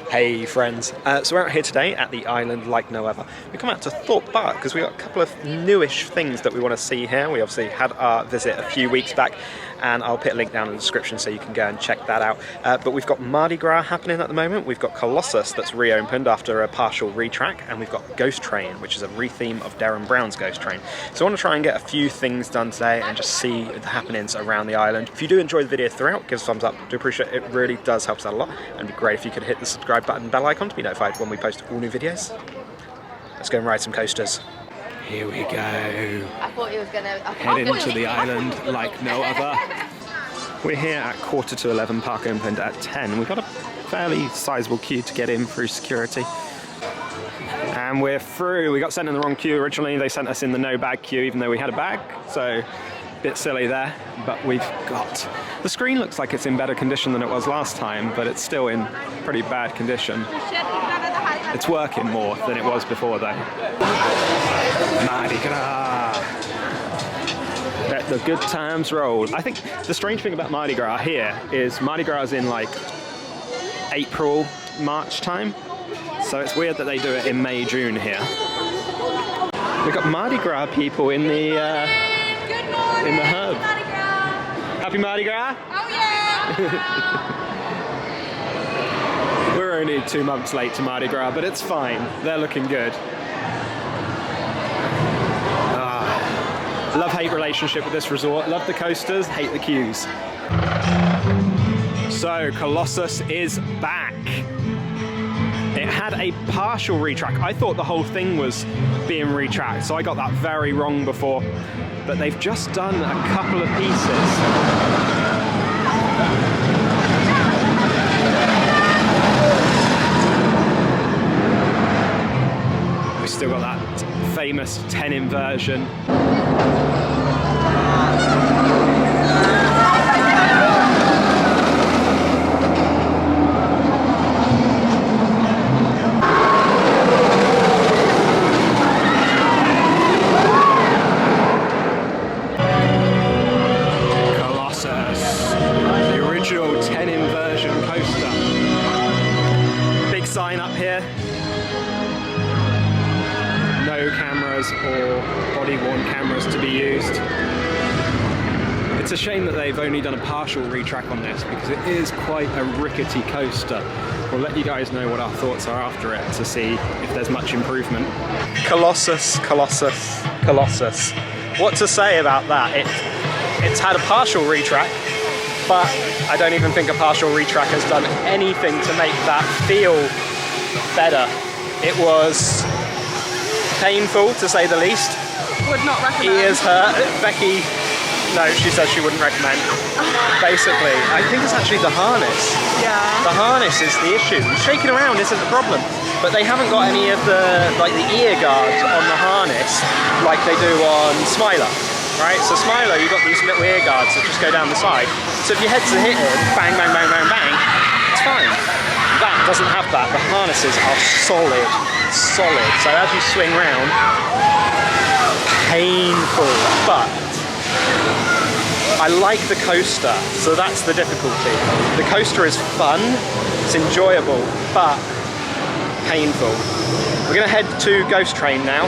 Hey friends, so we're out here today at the island like no other. We come out to Thorpe Park because we've got a couple of newish things that we want to see here. We obviously had our visit a few weeks back, and I'll put a link down in the description so you can go and check that out. But we've got Mardi Gras happening at the moment. We've got Colossus that's reopened after a partial retrack, and we've got Ghost Train, which is a retheme of Derren Brown's Ghost Train. So I want to try and get a few things done today and just see the happenings around the island. If you do enjoy the video throughout, give us a thumbs up. I do appreciate it. It really does help us out a lot, and it'd be great if you could hit the subscribe button and bell icon to be notified when we post all new videos. Let's go and ride some coasters. Here we go. I thought he was gonna head into the island like no other. We're here at 11:15. Park opened at 10. We've got a fairly sizable queue to get in through security. And we're through. We got sent in the wrong queue originally. They sent us in the no bag queue even though we had a bag. So a bit silly there, but we've got... The screen looks like it's in better condition than it was last time, but it's still in pretty bad condition. It's working more than it was before though. Mardi Gras. Let the good times roll. I think the strange thing about Mardi Gras here is Mardi Gras is in like April, March time. So it's weird that they do it in May, June here. We've got Mardi Gras people in the hub. Mardi Gras. Happy Mardi Gras? Oh yeah! We're only 2 months late to Mardi Gras, but it's fine. They're looking good. Love-hate relationship with this resort. Love the coasters, hate the queues. So, Colossus is back. It had a partial retrack. I thought the whole thing was being retracked, so I got that very wrong before. But they've just done a couple of pieces. We still got that famous 10 inversion. Colossus, the original 10 inversion coaster. Big sign up here. No cameras or body-worn cameras to be used. It's a shame that they've only done a partial retrack on this because it is quite a rickety coaster. We'll let you guys know what our thoughts are after it to see if there's much improvement. Colossus, Colossus, Colossus. What to say about that? It's had a partial retrack, but I don't even think a partial retrack has done anything to make that feel better. It was painful, to say the least. Would not recommend. Ears hurt. Becky, no, she says she wouldn't recommend. Basically, I think it's actually the harness. Yeah. The harness is the issue. Shaking around isn't the problem, but they haven't got any of the the ear guards on the harness like they do on Smiler, right? So Smiler, you've got these little ear guards that just go down the side. So if your head's hitting, bang, bang, bang, bang, bang, it's fine. That doesn't have that. The harnesses are solid. Solid. So as you swing round, painful, but I like the coaster, so that's the difficulty. The coaster is fun, it's enjoyable, but painful. We're going to head to Ghost Train now.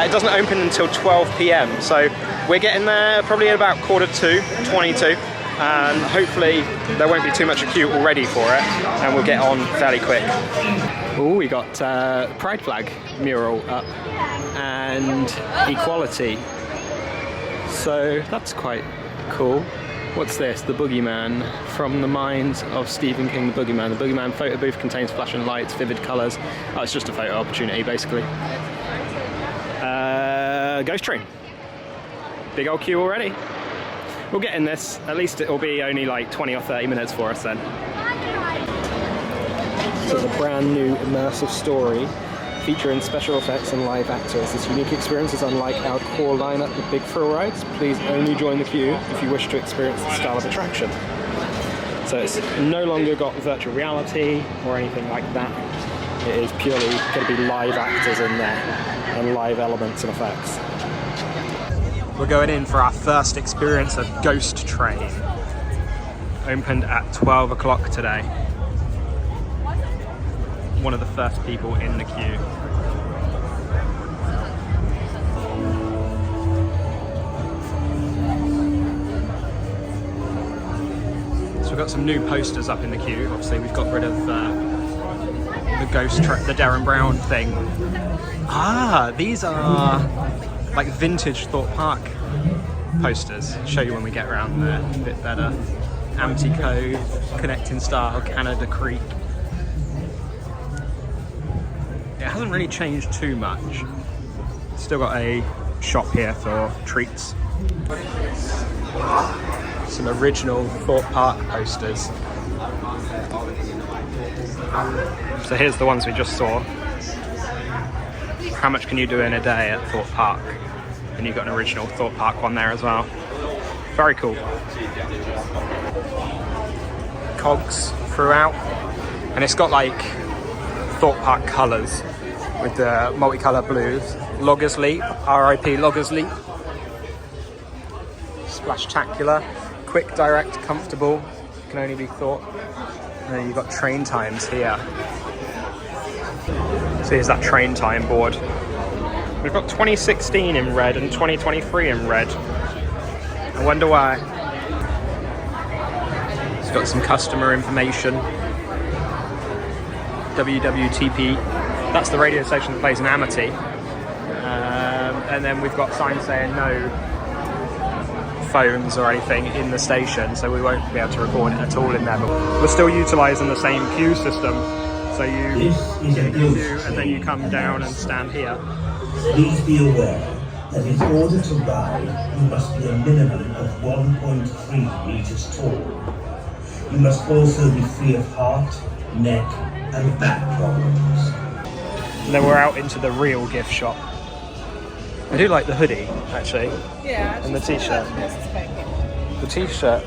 It doesn't open until 12 PM, so we're getting there probably at about 22, and hopefully there won't be too much a queue already for it, and we'll get on fairly quick. Oh, we got Pride flag mural up and equality, so that's quite cool. What's this? The Boogeyman, from the minds of Stephen King, the Boogeyman. The Boogeyman photo booth contains flashing lights, vivid colours. Oh, it's just a photo opportunity, basically. Ghost Train. Big old queue already. We'll get in this. At least it will be only like 20 or 30 minutes for us then. So the brand new immersive story featuring special effects and live actors. This unique experience is unlike our core lineup with big thrill rides. Please only join the queue if you wish to experience this style of attraction. So it's no longer got virtual reality or anything like that. It is purely going to be live actors in there and live elements and effects. We're going in for our first experience of Ghost Train. Opened at 12 o'clock today. one of the first people in the queue. So we've got some new posters up in the queue. Obviously we've got rid of the the Derren Brown thing. Ah, these are like vintage Thorpe Park posters. Show you when we get around there a bit better. Amity Cove, Connecting Style, Canada Creek. It hasn't really changed too much. Still got a shop here for treats. Some original Thorpe Park posters. So here's the ones we just saw. How much can you do in a day at Thorpe Park? And you've got an original Thorpe Park one there as well. Very cool. Cogs throughout. And it's got like Thorpe Park colours with the multicolour blues. Loggers Leap, RIP Loggers Leap. Splashtacular. Quick, direct, comfortable. Can only be Thorpe. And then you've got train times here. So here's that train time board. We've got 2016 in red and 2023 in red. I wonder why. It's got some customer information. WWTP. That's the radio station that plays in Amity. And then we've got signs saying no phones or anything in the station, so we won't be able to record it at all in there. But we're still utilising the same queue system. So you get a queue and then you come down and stand here. Please be aware that in order to ride, you must be a minimum of 1.3 meters tall. You must also be free of heart, neck, and back problems. And then we're out into the real gift shop. I do like the hoodie, actually. Yeah. And the t-shirt. The t-shirt.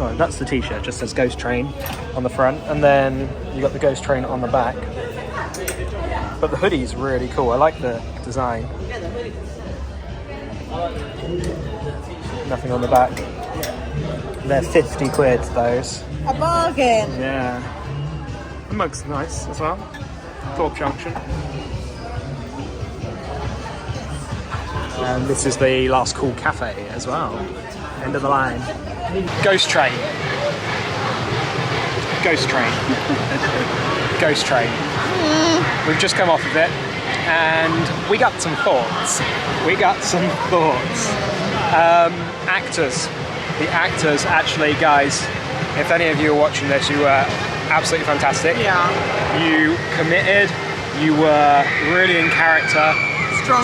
Oh, that's the t-shirt. Just says Ghost Train on the front, and then you got the Ghost Train on the back. But the hoodie's really cool. I like the design. Nothing on the back. They're 50 quid, those. A bargain. Yeah. The mug's nice as well. Thorpe Junction. And this is the Last Call Cafe as well. End of the line. Ghost Train. Ghost Train. Ghost Train. We've just come off of it and we got some thoughts. Actors. The actors actually, guys, if any of you are watching this, you were absolutely fantastic. Yeah. You committed, you were really in character.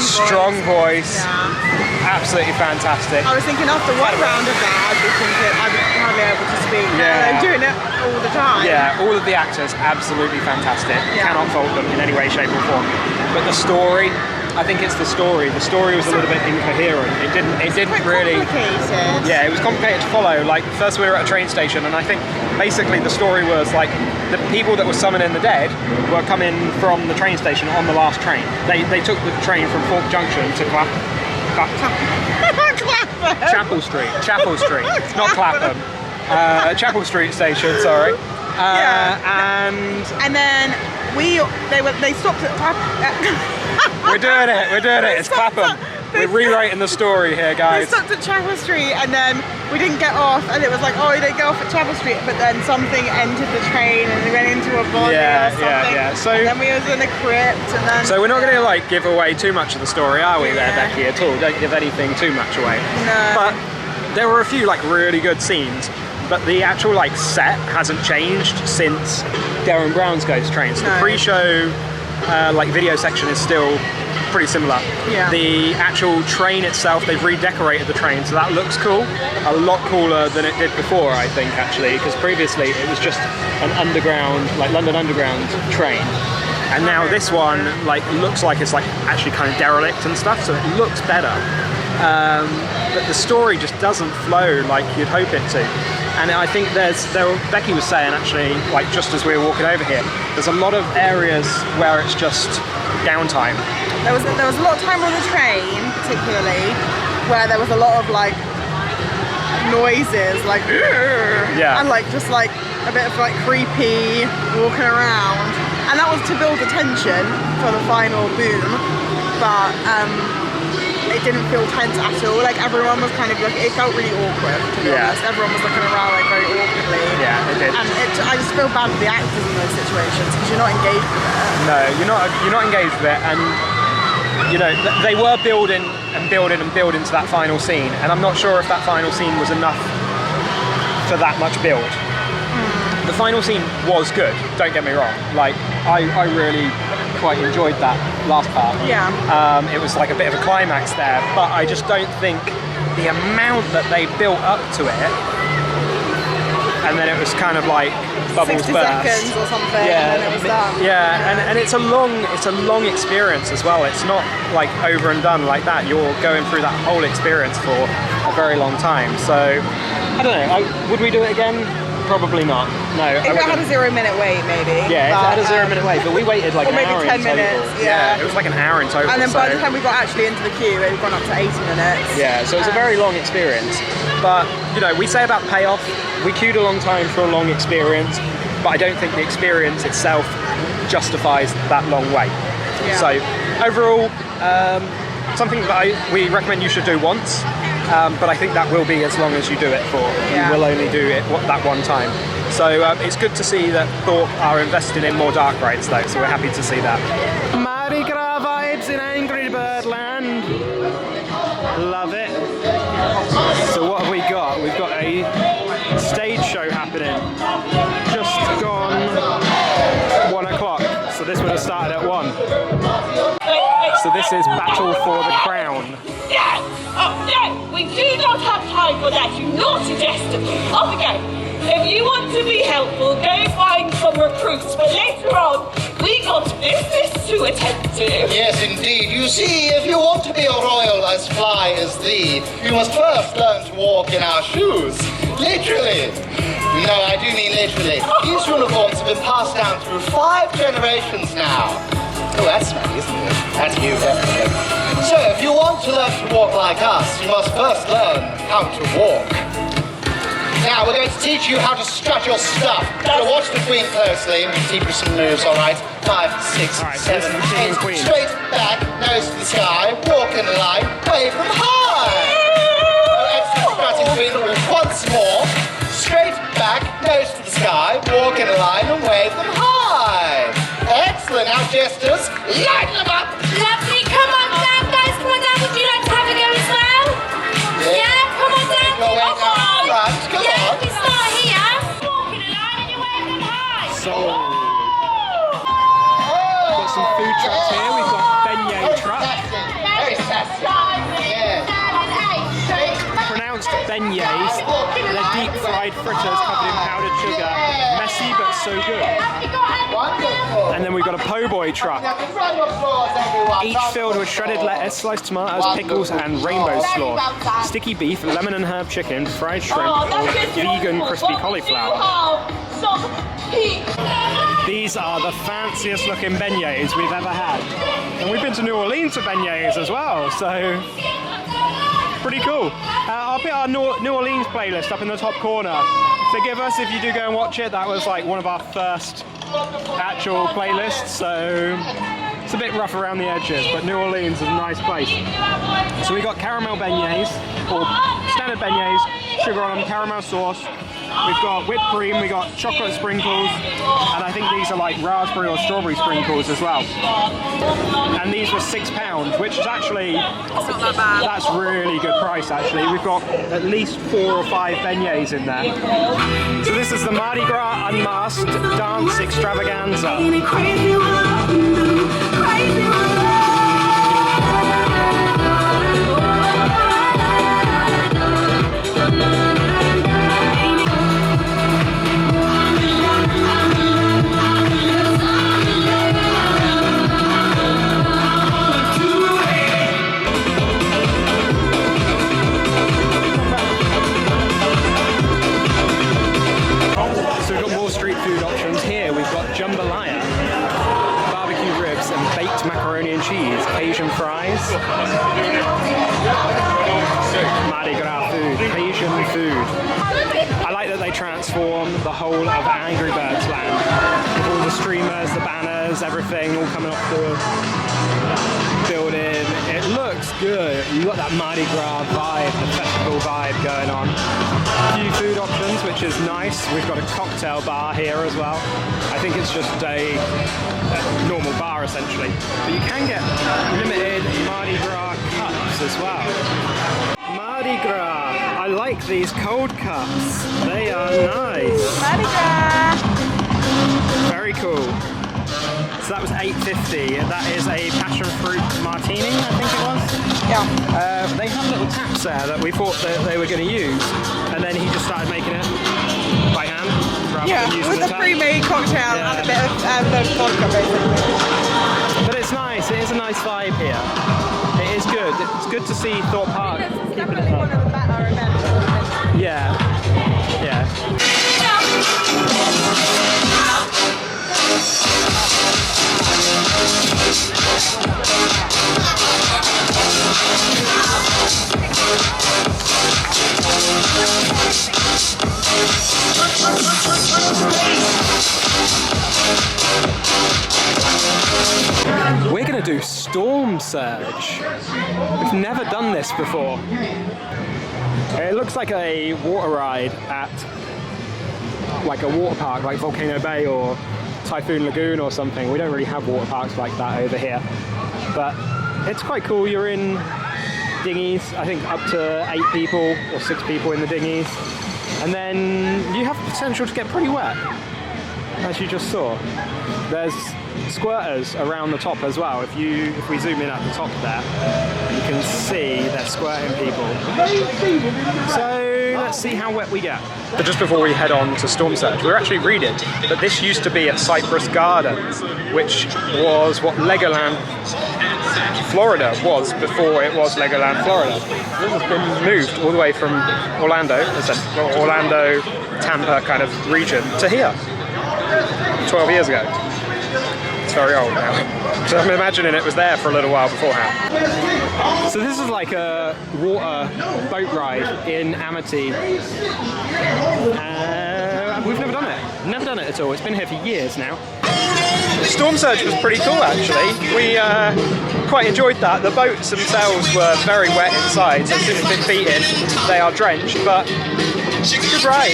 Strong voice. Yeah. Absolutely fantastic. I was thinking after one round of that, I'd be thinking I'd be hardly able to speak. Yeah. I'm doing it all the time. Yeah, all of the actors, absolutely fantastic. Yeah. Cannot fault them in any way, shape or form. But the story, I think it's the story. The story was a little bit incoherent. It didn't really... complicated. Yeah, it was complicated to follow. Like, first we were at a train station, and I think basically the story was like the people that were summoning the dead were coming from the train station on the last train. They took the train from Thorpe Junction to Chapel Street, not Clapham. Chapel Street station, sorry. And then they stopped at we're doing it. It's Clapham. We're rewriting the story here, guys. We stopped at Chapel Street and then we didn't get off, and it was like, oh, you didn't get off at Chapel Street, but then something entered the train and we went into a body or something. Yeah. So and then we was in a crypt, and then. So we're not going to like give away too much of the story, are we, there, Becky? At all? Don't give anything too much away. No. But there were a few like really good scenes, but the actual like set hasn't changed since Derren Brown's Ghost Trains. The pre-show like video section is still pretty similar. Yeah. The actual train itself, they've redecorated the train, so that looks cool. A lot cooler than it did before, I think, actually, because previously it was just an underground, like London Underground train. And now this one like looks like it's like actually kind of derelict and stuff, so it looks better. But the story just doesn't flow like you'd hope it to. And I think Becky was saying actually, like just as we were walking over here, there's a lot of areas where it's just downtime. There was a lot of time on the train, particularly, where there was a lot of like noises, like and like just like a bit of like creepy walking around. and that was to build the tension for the final boom, but it didn't feel tense at all. Like everyone was kind of looking, it felt really awkward to be honest. Everyone was looking around like very awkwardly. Yeah, it did. And I just feel bad for the actors in those situations because you're not engaged with it. No, you're not engaged with it, and you know they were building to that final scene, and I'm not sure if that final scene was enough for that much build. The final scene was good, don't get me wrong. Like I really quite enjoyed that last part. Yeah. It was like a bit of a climax there, but I just don't think the amount that they built up to it, and then it was kind of like bubbles 60 burst. seconds or something, and then it was done. Yeah, and it's a long experience as well. It's not like over and done like that. You're going through that whole experience for a very long time. So I don't know. Would we do it again? Probably not. No. If it had a 0 minute wait, maybe. Yeah, if it had a 0 minute wait, but we waited like an hour in total. Or maybe 10 minutes. Yeah, it was like an hour in total. And then by the time we got actually into the queue, it had gone up to 80 minutes. Yeah, so it's a very long experience. But you know, we say about payoff. We queued a long time for a long experience, but I don't think the experience itself justifies that long wait. Yeah. So overall, something that we recommend you should do once. But I think that will be as long as you do it for. Yeah. You will only do it that one time. So it's good to see that Thorpe are invested in more dark rides though, so we're happy to see that. Mardi Gras vibes in Angry Bird Land. Love it. So what have we got? We've got a stage show happening. Just gone 1 o'clock. So this would have started at 1. So this is Battle for the Crown. Yes! No! We do not have time for that, you naughty jester! Off we go! If you want to be helpful, go find some recruits, but later on, we got business to attend to. Yes, indeed. You see, if you want to be a royal as fly as thee, you must first learn to walk in our shoes. Literally. No, I do mean literally. These uniforms have been passed down through 5 generations now. Oh, that's smelly, isn't it? That's you, definitely. So, if you want to learn to walk like us, you must first learn how to walk. Now, we're going to teach you how to strut your stuff. So watch the Queen closely. We'll teach you some moves, all right? 5, 6, All right, 7, this is the King and 8. Queen. Straight back, nose to the sky, walk in a line, wave them high. Oh, excellent strutting, Queen. Once more. Straight back, nose to the sky, walk in a line and wave them high. Excellent. Now, jesters, lighten them up. Lovely, come on down, guys, come on down. Would you like to have a go as well? Yeah, come on down. Go way down the front. Come yeah, on. we start here. Walk in a line and you wave them high. So got some food trucks here. We've got beignet truck. Very sassy. Yeah. Pronounced beignets. They're deep fried fritters covered in powdered sugar. Messy but so good. Wonderful. And then we've got a po' boy truck. Now, big round of applause, everyone. Each filled with shredded lettuce, sliced tomatoes, pickles, and rainbow slaw. Sticky beef, lemon and herb chicken, fried shrimp, or vegan crispy cauliflower. These are the fanciest looking beignets we've ever had. And we've been to New Orleans for beignets as well, so pretty cool. I'll put our New Orleans playlist up in the top corner. Forgive us if you do go and watch it. That was like one of our first actual playlists, so it's a bit rough around the edges, but New Orleans is a nice place. So we got caramel beignets, or standard beignets, sugar on them, caramel sauce. We've got whipped cream, we got chocolate sprinkles, and I think these are like raspberry or strawberry sprinkles as well. And these were £6, which is actually, It's not that bad. that's really good price actually. We've got at least 4 or 5 beignets in there. So this is the Mardi Gras Unmasked Dance Extravaganza. So we've got more street food options here. We've got jambalaya, barbecue ribs, and baked macaroni and cheese, Cajun fries, Mardi Gras food, Cajun food. I like that that they transform the whole of Angry Birds Land. All the streamers, the banners, everything all coming off the building. It looks good. You got that Mardi Gras vibe, the festival vibe going on. A few food options, which is nice. We've got a cocktail bar here as well. I think it's just a normal bar essentially. But you can get limited Mardi Gras cups as well. Mardi Gras. I like these cold cups. They are nice. Mardi Gras. Very cool. So that was $8.50. That is a passion fruit martini, I think it was. Yeah. They have little taps there that we thought that they were going to use, and then he just started making it by hand rather than using with the a tap. pre-made cocktail and a bit of vodka basically. But it's nice. It is a nice vibe here. It is good. It's good to see Thorpe Park. It's definitely one of the better events. Yeah. Yeah. We're going to do Storm Surge. We've never done this before. It looks like a water ride at like a water park like Volcano Bay or Typhoon Lagoon or something. We don't really have water parks like that over here. But it's quite cool. You're in dinghies, I think up to 8 people or 6 people in the dinghies. And then you have the potential to get pretty wet, as you just saw. There's squirters around the top as well. If we zoom in at the top there, you can see they're squirting people. So let's see how wet we get. But just before we head on to Storm Surge, we were actually reading that this used to be at Cypress Gardens, which was what Legoland Florida was before it was Legoland Florida. This has been moved all the way from Orlando, Tampa kind of region, to here 12 years ago. It's very old now. So I'm imagining it was there for a little while beforehand. So this is like a water boat ride in Amity. We've never done it. Never done it at all. It's been here for years now. Storm Surge was pretty cool actually. We quite enjoyed that. The boats themselves were very wet inside, so as soon as you put feet in, they are drenched, but good ride.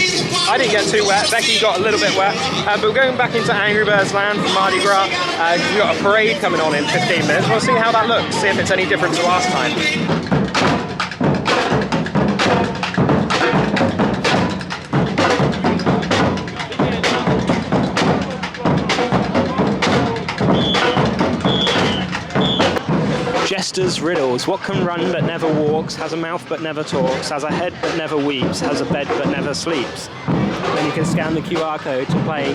I didn't get too wet. Becky got a little bit wet. But we're going back into Angry Birds Land for Mardi Gras. We've got a parade coming on in 15 minutes. We'll see how that looks, see if it's any different to last time. Jester's riddles. What can run but never walks, has a mouth but never talks, has a head but never weeps, has a bed but never sleeps. Then you can scan the QR code to play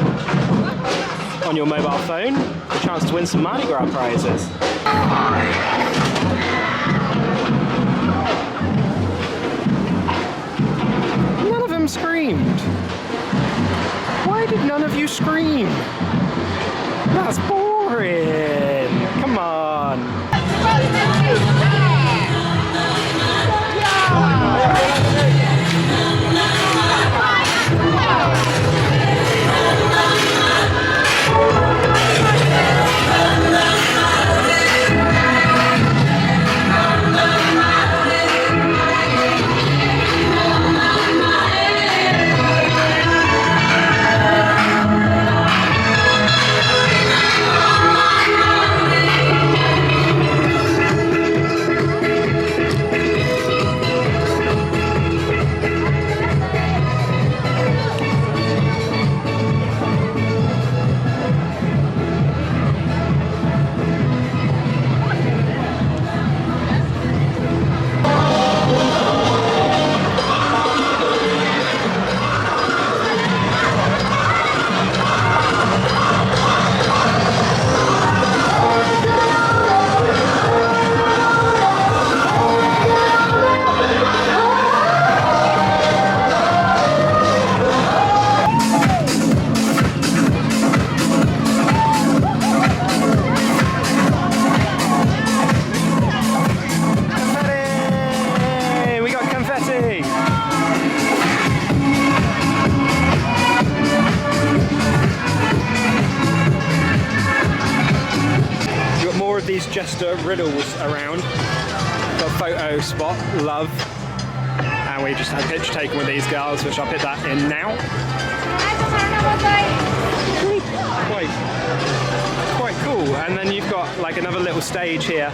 on your mobile phone for a chance to win some Mardi Gras prizes. None of them screamed. Why did none of you scream? That's boring. Come on. extra riddles around. Got a photo spot, love. And we just had a picture taken with these girls, which I'll put that in now. Quite cool. And then you've got like another little stage here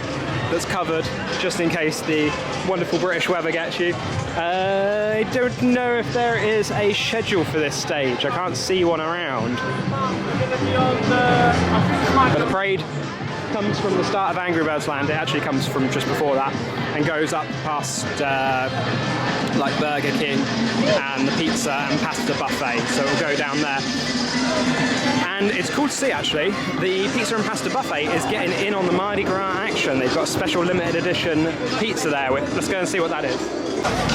that's covered just in case the wonderful British weather gets you. I don't know if there is a schedule for this stage. I can't see one around. But the parade comes from the start of Angry Birds Land. It actually comes from just before that and goes up past like Burger King and the pizza and pasta buffet, so it'll go down there. And it's cool to see actually, the pizza and pasta buffet is getting in on the Mardi Gras action. They've got a special limited edition pizza there. Let's go and see what that is.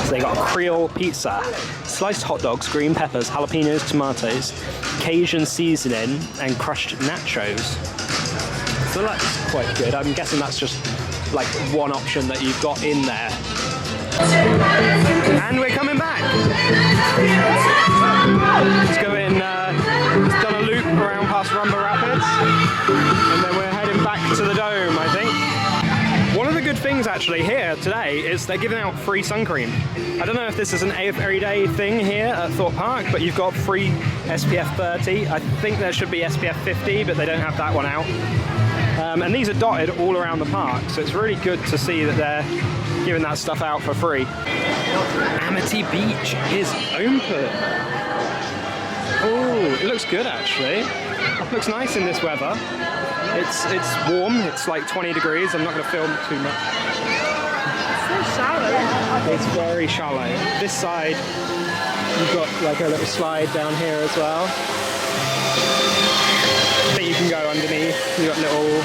So they got a Creole pizza, sliced hot dogs, green peppers, jalapenos, tomatoes, Cajun seasoning and crushed nachos. So that's quite good. I'm guessing that's just like one option that you've got in there. And we're coming back. Let's go in, it's done a loop around past Rumba Rapids, and then we're heading back to the Dome, I think. One of the good things actually here today is they're giving out free sun cream. I don't know if this is an everyday thing here at Thorpe Park, but you've got free SPF 30. I think there should be SPF 50, but they don't have that one out. And these are dotted all around the park, so it's really good to see that they're giving that stuff out for free. Amity Beach is open. Oh, it looks good actually. It looks nice in this weather. It's warm, it's like 20 degrees. I'm not going to film too much. It's so shallow. It's very shallow. This side, you've got like a little slide down here as well. That you can go underneath. You've got a little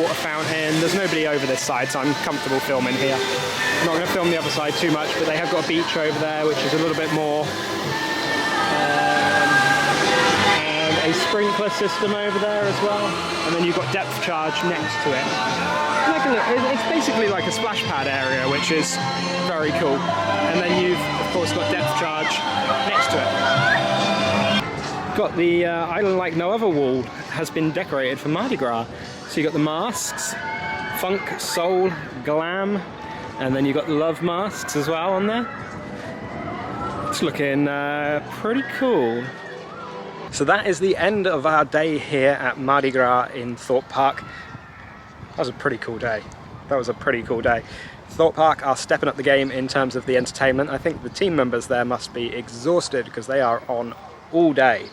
water fountain. There's nobody over this side, so I'm comfortable filming here. I'm not going to film the other side too much, but they have got a beach over there, which is a little bit more. And a sprinkler system over there as well. And then you've got depth charge next to it. It's basically like a splash pad area, which is very cool. And then you've, of course, got depth charge next to it. Got the Island Like No Other wall has been decorated for Mardi Gras. So you got the masks, funk, soul, glam, and then you got the love masks as well on there. It's looking pretty cool. So that is the end of our day here at Mardi Gras in Thorpe Park. That was a pretty cool day. Thorpe Park are stepping up the game in terms of the entertainment. I think the team members there must be exhausted because they are on all day.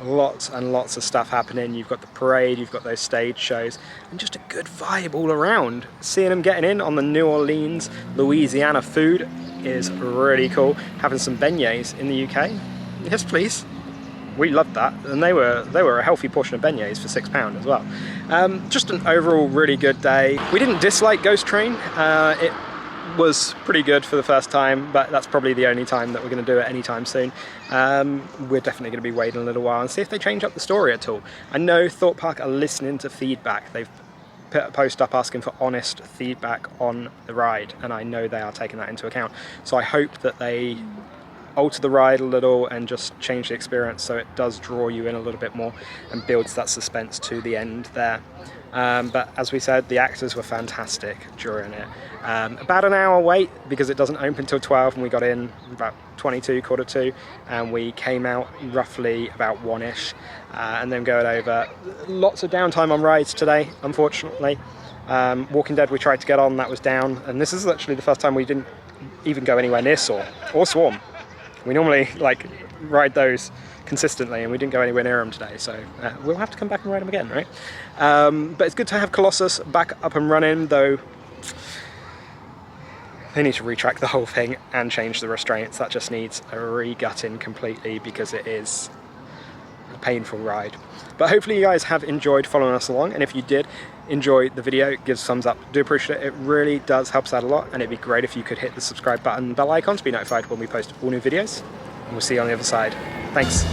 Lots and lots of stuff happening. You've got the parade, you've got those stage shows, and just a good vibe all around. Seeing them getting in on the New Orleans, Louisiana food is really cool. Having some beignets in the UK, yes please. We loved that, and they were a healthy portion of beignets for £6 as well. Just an overall really good day. We didn't dislike Ghost Train. It was pretty good for the first time, but that's probably the only time that we're going to do it anytime soon. We're definitely going to be waiting a little while and see if they change up the story at all. I know Thorpe Park are listening to feedback. They've put a post up asking for honest feedback on the ride, and I know they are taking that into account. So I hope that they alter the ride a little and just change the experience so it does draw you in a little bit more and builds that suspense to the end there. But as we said, the actors were fantastic during it. About an hour wait because it doesn't open till 12, and we got in about 22, quarter to, and we came out roughly about 1ish, and then going over. Lots of downtime on rides today, unfortunately. Walking Dead we tried to get on, that was down, and this is actually the first time we didn't even go anywhere near Saw or Swarm. We normally like ride those consistently, and we didn't go anywhere near them today, so we'll have to come back and ride them again, right? But it's good to have Colossus back up and running, though they need to retrack the whole thing and change the restraints. That just needs a re-gutting completely because it is a painful ride. But hopefully you guys have enjoyed following us along, and if you did enjoy the video, give us a thumbs up. Do appreciate it. It really does help us out a lot, and it'd be great if you could hit the subscribe button and bell icon to be notified when we post all new videos. And we'll see you on the other side. Thanks.